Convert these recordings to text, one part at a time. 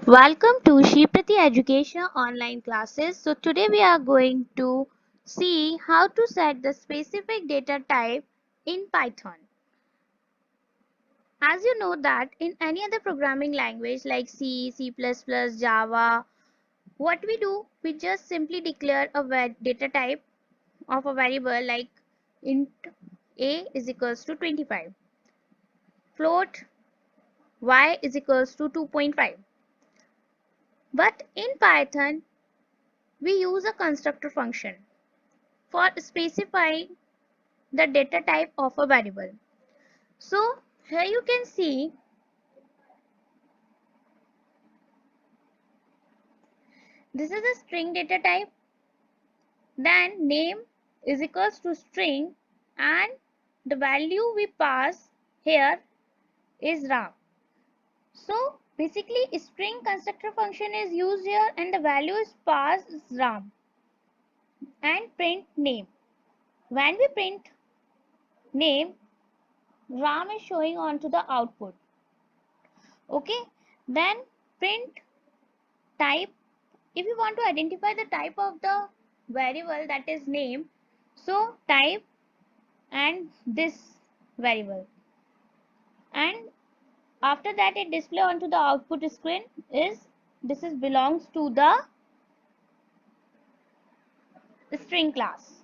Welcome to Shipati Education online classes. So today we are going to see how to set the specific data type in Python. As you know that in any other programming language like C, C++, Java, what we do, we just simply declare a data type of a variable like int a is equals to 25, float y is equals to 2.5. But in Python, we use a constructor function for specifying the data type of a variable. So here you can see this is a string data type, then name is equals to string and the value we pass here is ram. So basically string constructor function is used here and the value is passed is ram and print name. When we print name, ram is showing on to the output. Okay, then print type. If you want to identify the type of the variable, that is name, so type and this variable, and after that it display onto the output screen is this is belongs to the string class.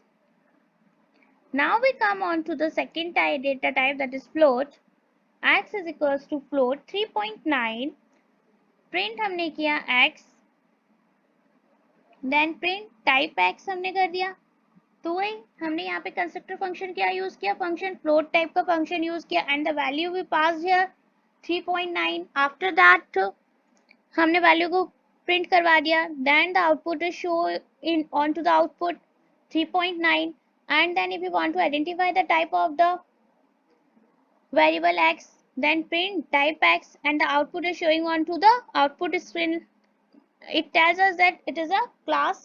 Now we come on to the second data type, that is float. X is equals to float 3.9, print हमने किया x, then print type x हमने कर दिया. तो वही हमने यहाँ पे कंस्ट्रक्टर फंक्शन क्या यूज किया, फंक्शन फ्लोट टाइप का फंक्शन यूज किया and the value we pass here 3.9. After that हमने वैल्यू को प्रिंट करवा दिया, then the output is show in on to the output 3.9 and then if you want to identify the type of the variable x, then print type x and the output is showing on to the output screen. It tells us that it is a class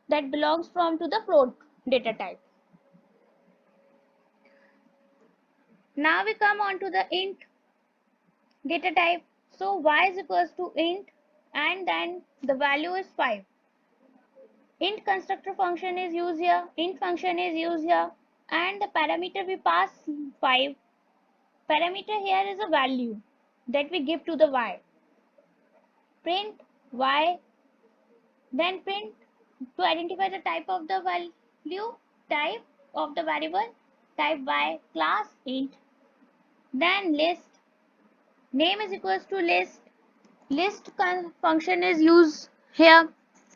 that belongs from to the float data type. Now we come on to the int data type. So y is equals to int and then the value is 5. Int constructor function is used here, int function is used here and the parameter we pass 5. Parameter here is a value that we give to the y. Print y, then print to identify the type of the value, type of the variable, type y, class int, then list, name is equals to list. List function is used here.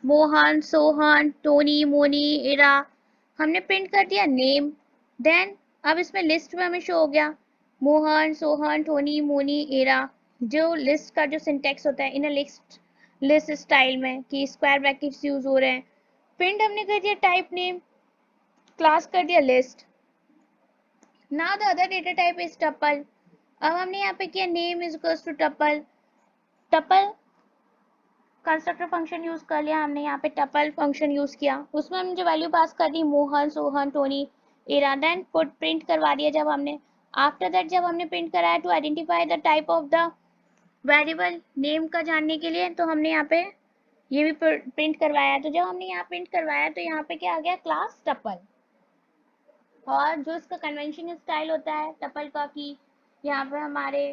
Mohan, Sohan, Tony, Moni, Ira, हमने print कर दिया name. Then अब इसमें list में हमें show हो गया Mohan, Sohan, Tony, Moni, इरा. जो लिस्ट का जो सिंटेक्स होता है इन लिस्ट स्टाइल में कि स्क्वायर ब्रैकेट्स यूज हो रहे हैं. प्रिंट हमने कर दिया टाइप नेम, क्लास कर दिया list. Now the other data type is tuple. अब हमने यहाँ पे किया name is equals to tuple. Tuple constructor function use कर लिया हमने, यहाँ पे टपल फंक्शन यूज किया, उसमें हमने जो वैल्यू पास कर दी मोहन, सोहन, टोनी, इरा, देन पुट प्रिंट करवा दिया जब हमने. आफ्टर दैट जब हमने प्रिंट कराया to identify the type of the variable name का जानने के लिए, तो हमने यहाँ पे ये भी प्रिंट करवाया. तो जब हमने यहाँ प्रिंट करवाया तो यहाँ पे क्या आ गया, क्लास टपल. और जो इसका कन्वेंशन स्टाइल होता है टपल का कि यहाँ पे हमारे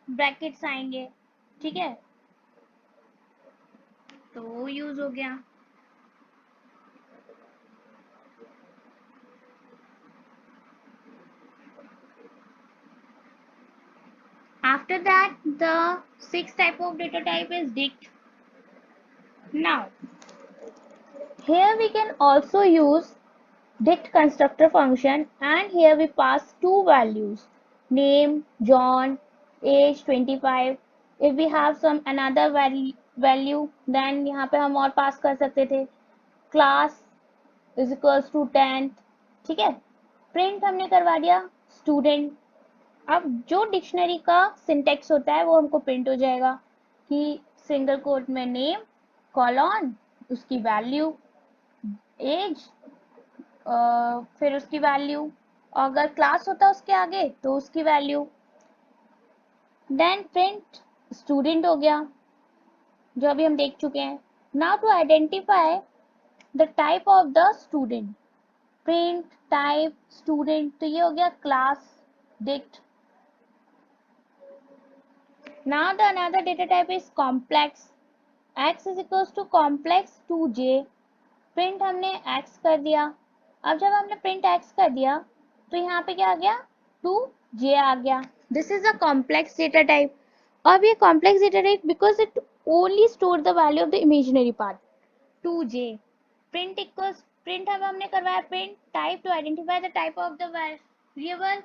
ब्रैकेट्स आएंगे, ठीक है, तो वो यूज हो गया. After that, the sixth type of data type is dict. Now, here we can also use dict constructor function and here we pass two values, name John, age 25. If we have some another value, then यहाँ पे हम और pass कर सकते थे, class is equals to 10. ठीक है, print हमने करवा दिया student. अब जो डिक्शनरी का सिंटेक्स होता है वो हमको प्रिंट हो जाएगा कि सिंगल कोट में नेम कॉलन उसकी वैल्यू, एज फिर उसकी वैल्यू, अगर क्लास होता है उसके आगे तो उसकी वैल्यू. देन प्रिंट स्टूडेंट हो गया जो अभी हम देख चुके हैं। Now to identify the type of the student, print type student, तो ये हो गया class dict. Now the another data type is complex, x is equals to complex 2j, print हमने x कर दिया। अब जब हमने प्रिंट x कर दिया तो यहाँ पे क्या आ गया, 2j आ गया। This is a complex data type. अब ये complex data type because it only store the value of the imaginary part 2j। Print equals, print हमने करवाया print type two identify the type of the variable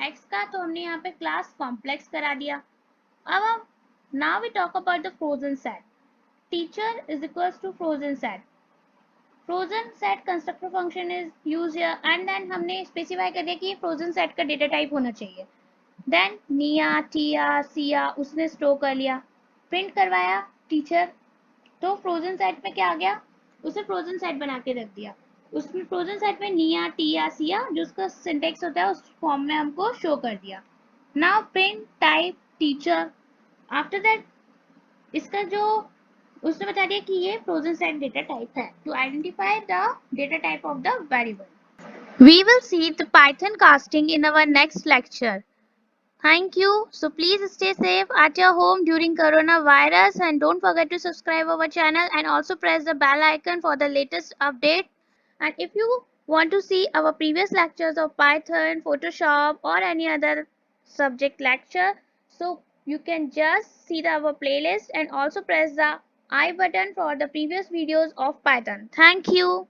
x का, तो हमने यहाँ पे class complex करा दिया। अब हम now we talk about the frozen set, teacher is equals to frozen set. Frozen set constructor function is use here and then हमने स्पेसिफाई कर दिया कि ये फ्रोजन सेट का डेटा टाइप होना चाहिए। देन निया टिया सिया उसने स्टोर कर लिया, प्रिंट करवाया टीचर, तो फ्रोजन सेट में क्या आ गया, उसे फ्रोजन सेट बना के रख दिया। उसमें फ्रोजन सेट में निया टिया सिया जो उसका सिंटेक्स होता है उस फॉर्म में हमको शो कर दिया। Now print type teacher, after that इसका जो उसने बता दिया कि ये फ्रोजन सेट डेटा टाइप है to identify the data type of the variable. We will see the Python casting in our next lecture. Thank you. So please stay safe at your home during coronavirus and don't forget to subscribe our channel and also press the bell icon for the latest update. And if you want to see our previous lectures of Python, Photoshop or any other subject lecture, so you can just see our playlist and also press the I button for the previous videos of Python. Thank you.